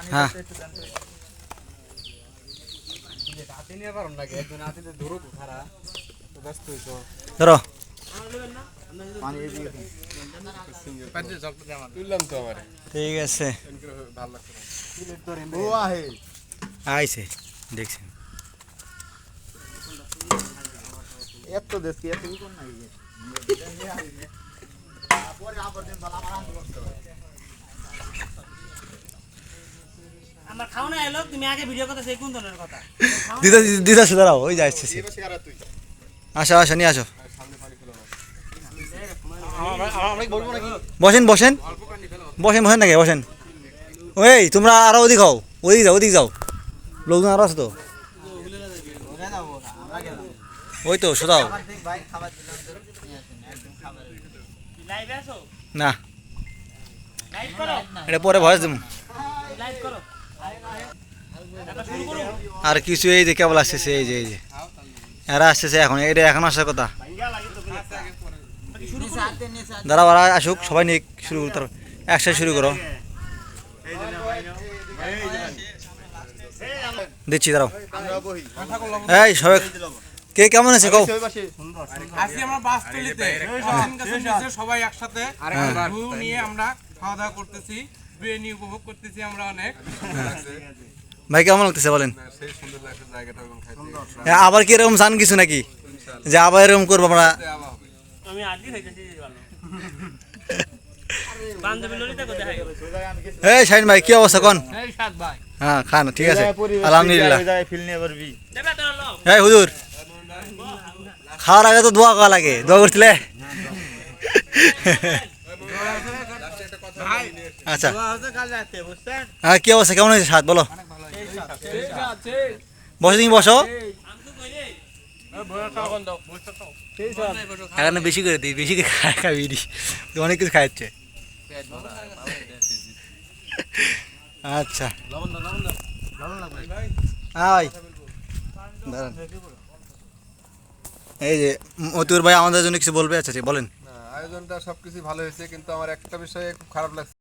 হ্যাঁ ধরো ঠিক আছে আইছে দেখছি এত দেখছি এত কোন নাই পরে আবার দিন বলা আমার আনতে করতে আমার খাওনা এলো তুমি আগে ভিডিও কথা সেই কোন ধরনের কথা দিদা দিদা দাঁড়াও ওই যাচ্ছে আসো আসো নিয়ে আসো বসেন বসেন বসেন বসেন নাকি বসেন ওই তোমরা আরো ওদিক হও ওদিক যাও লোকজন আরো আছে তো ওই তো শোধাও না এটা পরে ভয়েস দেবো আর কিছু এই যে কেবল আসতেছে এই যে এরা আসতেছে এখন এটা এখন আসার কথা দাঁড়াও আর আসুক সবাই নিয়ে শুরু করো একসাথে শুরু করো দিচ্ছি দাঁড়াও এই সবাই কে কেমন আছে কও আজকে আমরা বাসতলিতে সবাই একসাথে রুম নিয়ে আমরা খাওয়া দাওয়া করতেছি বিরিয়ানি উপভোগ করতেছি আমরা অনেক ভাই কেমন লাগতেছে বলেন আবার কি এরকম চান কিছু নাকি যে আবার এরকম করবো আমরা আমি আগে খাইতেছি ভালো বান্ধবী ললিতা কোথায় খাই এই শাইন ভাই কি অবস্থা কোন এই সাত ভাই হ্যাঁ খান ঠিক আছে আলহামদুলিল্লাহ ফিল নিয়ে পারবি দেবা তো লো এই হুজুর খাওয়ার আগে তো দোয়া করা লাগে দোয়া করছিলে আচ্ছা হ্যাঁ কি অবস্থা কেমন হয়েছে স্বাদ বলো বসো তুমি বসো এখানে বেশি করে দিই বেশি করে খাবি অনেক কিছু খাওয়াচ্ছে আচ্ছা ভাই দাঁড়ান এই যে মতুর ভাই আমাদের জন্য কিছু বলবে আচ্ছা বলেন আয়োজনটা সবকিছু ভালো হয়েছে কিন্তু আমার একটা বিষয়ে খুব খারাপ লাগছে